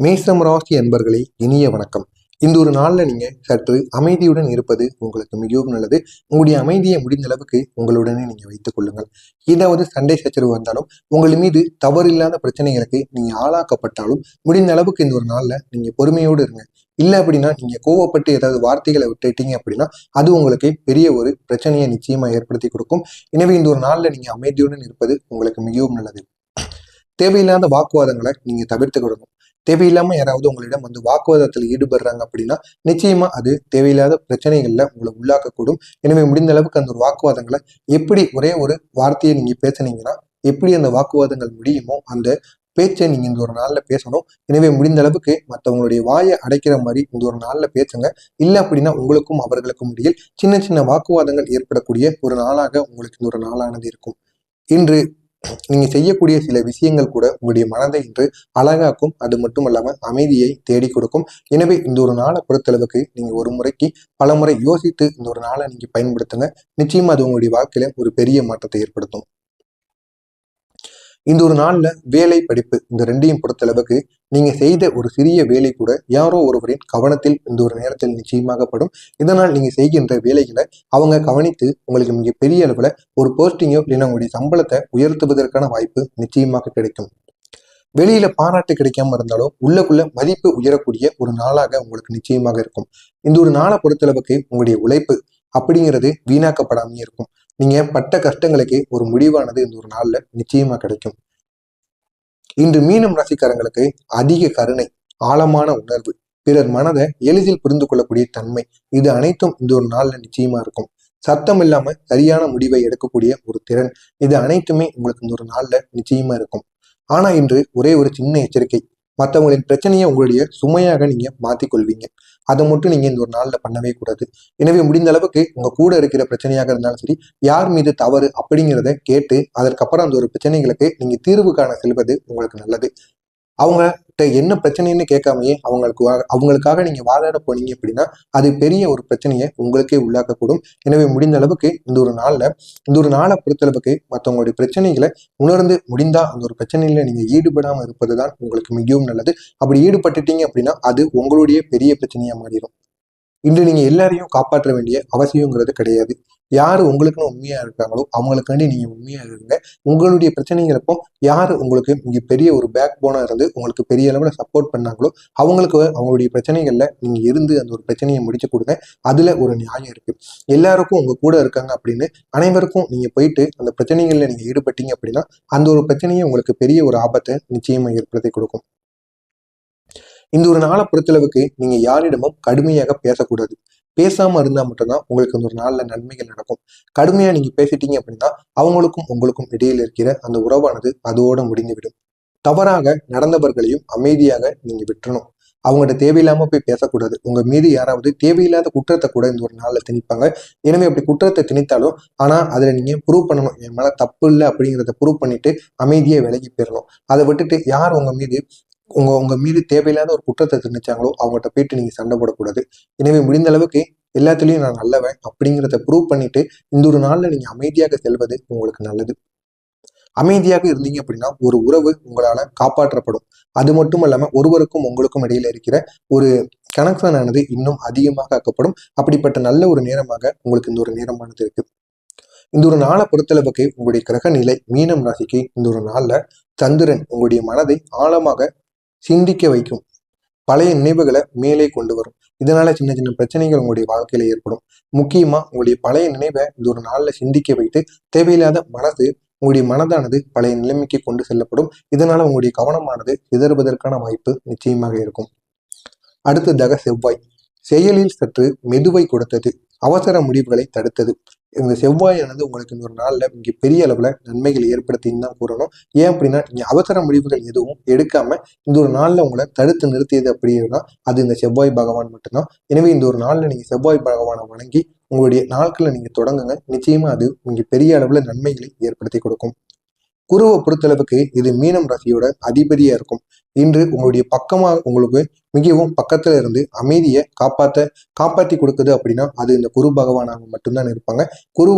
மேஷம் ராசி அன்பர்களே, இனிய வணக்கம். இந்த ஒரு நாள்ல நீங்க சற்று அமைதியுடன் இருப்பது உங்களுக்கு மிகவும் நல்லது. உங்களுடைய அமைதியை முடிந்த அளவுக்கு உங்களுடனே நீங்க வைத்துக் கொள்ளுங்கள். ஏதாவது சண்டை சச்சரவு வந்தாலும் உங்கள் மீது தவறில்லாத பிரச்சனைகளுக்கு நீங்க ஆளாக்கப்பட்டாலும் முடிந்த அளவுக்கு இந்த ஒரு நாள்ல நீங்க பொறுமையோடு இருங்க. இல்ல அப்படின்னா நீங்க கோவப்பட்டு ஏதாவது வார்த்தைகளை விட்டுட்டீங்க அப்படின்னா அது உங்களுக்கு பெரிய ஒரு பிரச்சனையை நிச்சயமா ஏற்படுத்தி கொடுக்கும். எனவே இந்த ஒரு நாள்ல நீங்க அமைதியுடன் இருப்பது உங்களுக்கு மிகவும் நல்லது. தேவையில்லாத வாக்குவாதங்களை நீங்க தவிர்த்துக்கிடணும். தேவையில்லாம யாராவது உங்களிடம் வந்து வாக்குவாதத்தில் ஈடுபடுறாங்க அப்படின்னா நிச்சயமா அது தேவையில்லாத பிரச்சனைகள்ல உங்களை உள்ளாக்கக்கூடும். எனவே முடிந்த அளவுக்கு அந்த ஒரு வாக்குவாதங்களை எப்படி ஒரே ஒரு வார்த்தையை நீங்க பேசுனீங்கன்னா எப்படி அந்த வாக்குவாதங்கள் முடியுமோ அந்த பேச்சை நீங்க இந்த ஒரு நாள்ல பேசணும். எனவே முடிந்த அளவுக்கு மற்றவங்களுடைய வாயை அடைக்கிற மாதிரி இந்த ஒரு நாள்ல பேசுங்க. இல்லை அப்படின்னா உங்களுக்கும் அவர்களுக்கும் இடையில் சின்ன சின்ன வாக்குவாதங்கள் ஏற்படக்கூடிய ஒரு நாளாக உங்களுக்கு இந்த ஒரு நாளானது இருக்கும். இன்று நீங்க செய்யக்கூடிய சில விஷயங்கள் கூட உங்களுடைய மனதை இன்று அழகாக்கும். அது மட்டும் இல்லாம அமைதியை தேடி கொடுக்கும். எனவே இந்த ஒரு நாளை பொறுத்தளவுக்கு நீங்க ஒரு முறைக்கு பல முறை யோசித்து இந்த ஒரு நாளை நீங்க பயன்படுத்துங்க. நிச்சயமா அது உங்களுடைய வாழ்க்கையில ஒரு பெரிய மாற்றத்தை ஏற்படுத்தும். இந்த ஒரு நாள்ல வேலை படிப்பு இந்த ரெண்டையும் பொறுத்தளவுக்கு நீங்க செய்த ஒரு சிறிய வேலை கூட யாரோ ஒருவரின் கவனத்தில் இந்த ஒரு நேரத்தில் நிச்சயமாகப்படும். இதனால் நீங்க செய்கின்ற வேலைகளை அவங்க கவனித்து உங்களுக்கு மிக பெரிய அளவுல ஒரு போஸ்டிங்கோ இல்லைன்னா உங்களுடைய சம்பளத்தை உயர்த்துவதற்கான வாய்ப்பு நிச்சயமாக கிடைக்கும். வெளியில பாராட்டு கிடைக்காம இருந்தாலும் உள்ளக்குள்ள மதிப்பு உயரக்கூடிய ஒரு நாளாக உங்களுக்கு நிச்சயமாக இருக்கும். இந்த ஒரு நாளை பொறுத்தளவுக்கு உங்களுடைய உழைப்பு அப்படிங்கிறது வீணாக்கப்படாமே இருக்கும். நீங்க பட்ட கஷ்டங்களுக்கு ஒரு முடிவானது இந்த ஒரு நாள்ல நிச்சயமா கிடைக்கும். இன்று மீனம் ராசிக்காரங்களுக்கு அதிக கருணை, ஆழமான உணர்வு, பிறர் மனதை எளிதில் புரிந்து கொள்ளக்கூடிய தன்மை, இது அனைத்தும் இந்த ஒரு நாள்ல நிச்சயமா இருக்கும். சத்தம் இல்லாம சரியான முடிவை எடுக்கக்கூடிய ஒரு திறன், இது அனைத்துமே உங்களுக்கு இந்த ஒரு நாள்ல நிச்சயமா இருக்கும். ஆனா இன்று ஒரே ஒரு சின்ன எச்சரிக்கை, மற்றவங்களின் பிரச்சனையை உங்களுடைய சுமையாக நீங்க மாத்திக்கொள்வீங்க. அதை மட்டும் நீங்க இந்த ஒரு நாள்ல பண்ணவே கூடாது. எனவே முடிந்த அளவுக்கு உங்க கூட இருக்கிற பிரச்சனையாக இருந்தாலும் சரி, யார் மீது தவறு அப்படிங்கிறத கேட்டு அதற்கப்புறம் அந்த ஒரு பிரச்சனைகளுக்கு நீங்க தீர்வு காண செல்வது உங்களுக்கு நல்லது. அவங்ககிட்ட என்ன பிரச்சனைன்னு கேட்காமையே அவங்களுக்காக நீங்க வாதாட போனீங்க அப்படின்னா அது பெரிய ஒரு பிரச்சனையை உங்களுக்கே உள்ளாக்கக்கூடும். எனவே முடிந்த அளவுக்கு இந்த ஒரு நாளை பொறுத்தளவுக்கு மற்றவங்களுடைய பிரச்சனைகளை உணர்ந்து முடிந்தா அந்த ஒரு பிரச்சனையில நீங்க ஈடுபடாம இருப்பதுதான் உங்களுக்கு மிகவும் நல்லது. அப்படி ஈடுபட்டுட்டீங்க அப்படின்னா அது உங்களுடைய பெரிய பிரச்சனையா மாறிடும். இன்று நீங்க எல்லாரையும் காப்பாற்ற வேண்டிய அவசியங்கிறது கிடையாது. யாரு உங்களுக்குன்னு உண்மையா இருக்காங்களோ அவங்களுக்காண்டி நீங்க உண்மையா இருங்க. உங்களுடைய பிரச்சனைகளுக்கும் யாரு உங்களுக்கு மிக பெரிய ஒரு பேக் போனா இருந்து உங்களுக்கு பெரிய அளவுல சப்போர்ட் பண்ணாங்களோ அவங்களுக்கு அவங்களுடைய பிரச்சனைகள்ல நீங்க இருந்து அந்த ஒரு பிரச்சனையை முடிச்சு கொடுங்க. அதுல ஒரு நியாயம் இருக்கு. எல்லாருக்கும் உங்க கூட இருக்காங்க அப்படின்னு அனைவருக்கும் நீங்க போயிட்டு அந்த பிரச்சனைகள்ல நீங்க ஈடுபட்டீங்க அப்படின்னா அந்த ஒரு பிரச்சனையை உங்களுக்கு பெரிய ஒரு ஆபத்தை நிச்சயமா ஏற்படுத்தி கொடுக்கும். இந்த ஒரு நாளை பொறுத்தளவுக்கு நீங்க யாரிடமும் கடுமையாக பேசக்கூடாது. பேசாம இருந்தா மட்டும்தான் உங்களுக்கு இந்த ஒரு நாள்ல நன்மைகள் நடக்கும். கடுமையா நீங்க பேசிட்டீங்க அப்படின்னா அவங்களுக்கும் உங்களுக்கும் இடையில் இருக்கிற அந்த உறவானது அதோட முடிந்துவிடும். தவறாக நடந்தவர்களையும் அமைதியாக நீங்க விட்டுறணும். அவங்கள்ட்ட தேவையில்லாம போய் பேசக்கூடாது. உங்க மீது யாராவது தேவையில்லாத குற்றத்தை கூட இந்த ஒரு நாள்ல திணிப்பாங்க. எனவே அப்படி குற்றத்தை திணித்தாலும் ஆனா அதுல நீங்க ப்ரூவ் பண்ணணும், என் மேல தப்பு இல்லை அப்படிங்கிறத ப்ரூவ் பண்ணிட்டு அமைதியை விலகி போயிடணும். அதை விட்டுட்டு யார் உங்க மீது உங்க மீது தேவையில்லாத ஒரு குற்றத்தை திணிச்சாங்களோ அவங்ககிட்ட போயிட்டு நீங்க சண்டை போடக்கூடாது. எனவே முடிந்த அளவுக்கு எல்லாத்துலயும் நான் நல்லவன் அப்படிங்கிறத ப்ரூவ் பண்ணிட்டு இந்த ஒரு நாள்ல நீங்க அமைதியாக செல்வது உங்களுக்கு நல்லது. அமைதியாக இருந்தீங்க அப்படின்னா ஒரு உறவு உங்களால காப்பாற்றப்படும். அது மட்டும் இல்லாம ஒருவருக்கும் உங்களுக்கும் இடையில இருக்கிற ஒரு கனெக்ஷன் ஆனது இன்னும் அதிகமாக ஆக்கப்படும். அப்படிப்பட்ட நல்ல ஒரு நேரமாக உங்களுக்கு இந்த ஒரு நேரமானது இருக்கு. இந்த ஒரு நாளை பொறுத்தளவுக்கு உங்களுடைய கிரக நிலை மீனம் ராசிக்கு இந்த ஒரு நாள்ல சந்திரன் உங்களுடைய மனதை ஆழமாக சிந்திக்க வைக்கும். பழைய நினைவுகளை மேலே கொண்டு வரும். இதனால சின்ன சின்ன பிரச்சனைகள் உங்களுடைய வாழ்க்கையில ஏற்படும். முக்கியமா உங்களுடைய பழைய நினைவை இந்த ஒரு நாள்ல சிந்திக்க வைத்து தேவையில்லாத உங்களுடைய மனதானது பழைய நிலைமைக்கு கொண்டு செல்லப்படும். இதனால உங்களுடைய கவனமானது சிதறுவதற்கான வாய்ப்பு நிச்சயமாக இருக்கும். அடுத்ததாக செவ்வாய் செயலில் சற்று மெதுவை கொடுத்தது, அவசர முடிவுகளை தடுத்தது. இந்த செவ்வாயானது உங்களுக்கு இந்த ஒரு நாள்ல இங்க பெரிய அளவுல நன்மைகள் ஏற்படுத்தின்னு தான் கூறணும். ஏன் அப்படின்னா நீங்க அவசர முடிவுகள் எதுவும் எடுக்காம இந்த ஒரு நாள்ல உங்களை தடுத்து நிறுத்தியது அப்படின்னா அது இந்த செவ்வாய் பகவான் மட்டும்தான். எனவே இந்த ஒரு நாள்ல நீங்க செவ்வாய் பகவானை வணங்கி உங்களுடைய நாட்களை நீங்க தொடங்குங்க. நிச்சயமா அது இங்க பெரிய அளவுல நன்மைகளை ஏற்படுத்தி கொடுக்கும். குருவை பொறுத்தளவுக்கு இது மீனம் ராசியோட அதிபதியா இருக்கும். இன்று உங்களுடைய பக்கமாக உங்களுக்கு மிகவும் பக்கத்துல இருந்து அமைதியை காப்பாத்தி கொடுக்குது அப்படின்னா அது இந்த குரு பகவானாக மட்டும்தான் இருப்பாங்க. குரு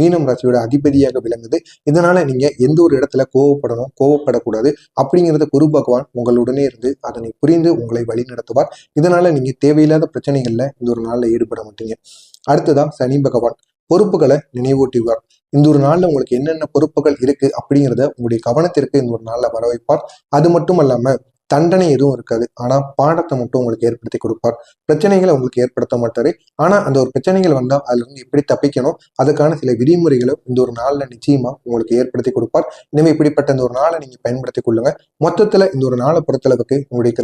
மீனம் ராசியோட அதிபதியாக விளங்குது. இதனால நீங்க எந்த ஒரு இடத்துல கோவப்படக்கூடாது அப்படிங்கிறத குரு பகவான் உங்களுடனே இருந்து அதனை புரிந்து உங்களை வழி நடத்துவார். இதனால நீங்க தேவையில்லாத பிரச்சனைகள்ல இந்த ஒரு நாள்ல ஈடுபட மாட்டீங்க. அடுத்ததான் சனி பகவான் பொறுப்புகளை நினைவூட்டுவார். இந்த ஒரு நாள்ல உங்களுக்கு என்னென்ன பொறுப்புகள் இருக்கு அப்படிங்கிறத உங்களுடைய கவனத்திற்கு இந்த ஒரு நாள்ல வர வைப்பார். அது மட்டும் இல்லாம தண்டனை எதுவும் இருக்காது. ஆனா பாடத்தை மட்டும் உங்களுக்கு ஏற்படுத்தி கொடுப்பார். பிரச்சனைகளை உங்களுக்கு ஏற்படுத்த மாட்டாரு. ஆனா அந்த ஒரு பிரச்சனைகள் வந்தா அதுல இருந்து எப்படி தப்பிக்கணும் அதுக்கான சில விதிமுறைகளை இந்த ஒரு நாள்ல நிச்சயமா உங்களுக்கு ஏற்படுத்தி கொடுப்பார். எனவே இப்படிப்பட்ட இந்த ஒரு நாளை நீங்க பயன்படுத்திக் கொள்ளுங்க. மொத்தத்துல இந்த ஒரு நாளை பொறுத்தளவுக்கு உங்களுடைய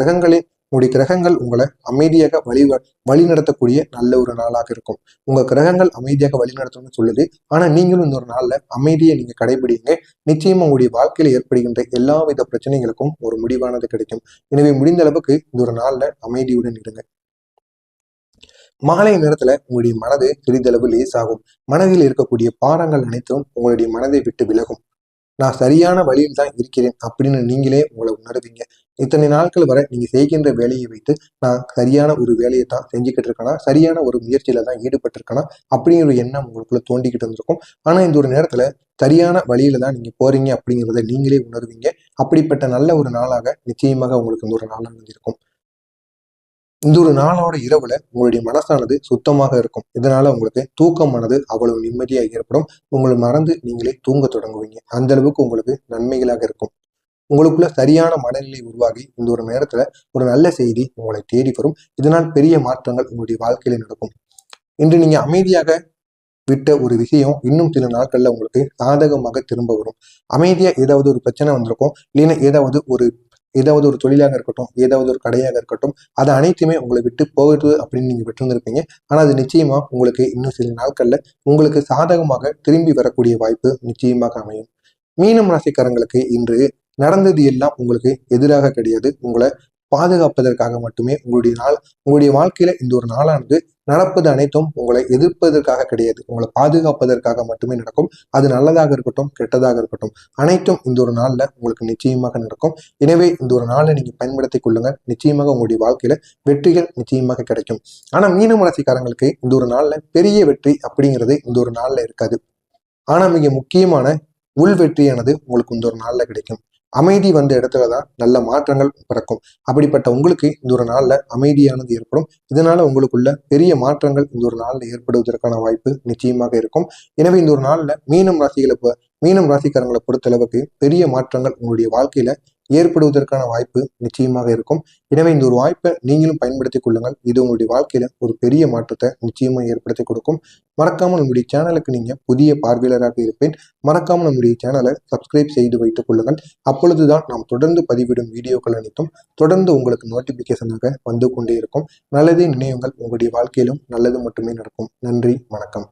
கிரகங்கள் உங்களை அமைதியாக வழி நடத்தக்கூடிய நல்ல ஒரு நாளாக இருக்கும். உங்க கிரகங்கள் அமைதியாக வழி நடத்தணும்னு சொல்லுது. ஆனா நீங்களும் இந்த ஒரு நாள்ல அமைதியை நீங்க கடைபிடிங்க. நிச்சயமா உங்களுடைய வாழ்க்கையில ஏற்படுகின்ற எல்லா வித பிரச்சனைகளுக்கும் ஒரு முடிவானது கிடைக்கும். எனவே முடிந்த அளவுக்கு இந்த ஒரு நாள்ல அமைதியுடன் இருங்க. மாலை நேரத்துல உங்களுடைய மனது சிறிதளவு லேசாகும். மனதில் இருக்கக்கூடிய பாரங்கள் அனைத்தும் உங்களுடைய மனதை விட்டு விலகும். நான் சரியான வழியில் தான் இருக்கிறேன் அப்படின்னு நீங்களே உங்களை உணர்வீங்க. இத்தனை நாட்கள் வரை நீங்க செய்கின்ற வேலையை வைத்து நான் சரியான ஒரு வேலையை தான் செஞ்சுக்கிட்டு இருக்கேனா, சரியான ஒரு முயற்சியில தான் ஈடுபட்டு இருக்கேனா அப்படிங்கிற ஒரு எண்ணம் உங்களுக்குள்ள தோண்டிக்கிட்டு இருந்திருக்கும். ஆனா இந்த ஒரு நேரத்துல சரியான வழியில தான் நீங்க போறீங்க அப்படிங்கிறத நீங்களே உணர்வீங்க. அப்படிப்பட்ட நல்ல ஒரு நாளாக நிச்சயமாக உங்களுக்கு இந்த ஒரு நாளாக இருக்கும். இந்த ஒரு நாளோட இரவுல உங்களுடைய மனசானது சுத்தமாக இருக்கும். இதனால உங்களுக்கு தூக்கமானது அவ்வளவு நிம்மதியாக ஏற்படும். உங்களை மறந்து நீங்களே தூங்க தொடங்குவீங்க. அந்த அளவுக்கு உங்களுக்கு நன்மைகளாக இருக்கும். உங்களுக்குள்ள சரியான மனநிலை உருவாகி இந்த ஒரு நேரத்துல ஒரு நல்ல செய்தி உங்களை தேடி வரும். இதனால் பெரிய மாற்றங்கள் உங்களுடைய வாழ்க்கையில நடக்கும். இன்று நீங்க அமைதியாக விட்ட ஒரு விஷயம் இன்னும் சில நாட்கள்ல உங்களுக்கு சாதகமாக திரும்ப வரும். அமைதியா ஏதாவது ஒரு பிரச்சனை வந்திருக்கும், இல்லைன்னா ஏதாவது ஒரு தொழிலாக இருக்கட்டும், ஏதாவது ஒரு கடையாக இருக்கட்டும், அது அனைத்துமே உங்களை விட்டு போகுது அப்படின்னு நீங்க விட்டுருந்துருப்பீங்க. ஆனா அது நிச்சயமா உங்களுக்கு இன்னும் சில நாட்கள்ல உங்களுக்கு சாதகமாக திரும்பி வரக்கூடிய வாய்ப்பு நிச்சயமாக அமையும். மீனம் ராசிக்காரங்களுக்கு இன்று நடந்தது எல்லாம் உங்களுக்கு எதிராக கிடையாது. உங்களை பாதுகாப்பதற்காக மட்டுமே உங்களுடைய வாழ்க்கையில இந்த ஒரு நாளானது நடப்பது அனைத்தும் உங்களை எதிர்ப்பதற்காக கிடையாது. உங்களை பாதுகாப்பதற்காக மட்டுமே நடக்கும். அது நல்லதாக இருக்கட்டும், கெட்டதாக இருக்கட்டும், அனைத்தும் இந்த ஒரு நாள்ல உங்களுக்கு நிச்சயமாக நடக்கும். எனவே இந்த ஒரு நாளை நீங்க பயன்படுத்திக் கொள்ளுங்க. நிச்சயமாக உங்களுடைய வாழ்க்கையில வெற்றிகள் நிச்சயமாக கிடைக்கும். ஆனா மீனம் ராசிக்காரங்களுக்கு இந்த ஒரு நாள்ல பெரிய வெற்றி அப்படிங்கிறது இந்த ஒரு நாள்ல இருக்காது. ஆனா மிக முக்கியமான உள் வெற்றியானது உங்களுக்கு இந்த ஒரு நாள்ல கிடைக்கும். அமைதி வந்த இடத்துலதான் நல்ல மாற்றங்கள் பிறக்கும். அப்படிப்பட்ட உங்களுக்கு இந்த ஒரு நாள்ல அமைதியானது ஏற்படும். இதனால உங்களுக்குள்ள பெரிய மாற்றங்கள் இந்த ஒரு நாள்ல ஏற்படுவதற்கான வாய்ப்பு நிச்சயமாக இருக்கும். எனவே இந்த ஒரு நாள்ல மீனம் ராசிக்காரங்களை பொறுத்தளவுக்கு பெரிய மாற்றங்கள் உங்களுடைய வாழ்க்கையில ஏற்படுவதற்கான வாய்ப்பு நிச்சயமாக இருக்கும். எனவே இந்த ஒரு வாய்ப்பை நீங்களும் பயன்படுத்திக் கொள்ளுங்கள். இது உங்களுடைய வாழ்க்கையில ஒரு பெரிய மாற்றத்தை நிச்சயமா ஏற்படுத்தி கொடுக்கும். மறக்காமல் நம்முடைய சேனலுக்கு நீங்க புதிய பார்வையாளராக இருப்பேன். மறக்காமல் நம்முடைய சேனலை சப்ஸ்கிரைப் செய்து வைத்துக் கொள்ளுங்கள். அப்பொழுதுதான் நாம் தொடர்ந்து பதிவிடும் வீடியோக்கள் அனைத்தும் தொடர்ந்து உங்களுக்கு நோட்டிபிகேஷனாக வந்து கொண்டே இருக்கும். நல்லதே நினைவுங்கள். உங்களுடைய வாழ்க்கையிலும் நல்லது மட்டுமே நடக்கும். நன்றி, வணக்கம்.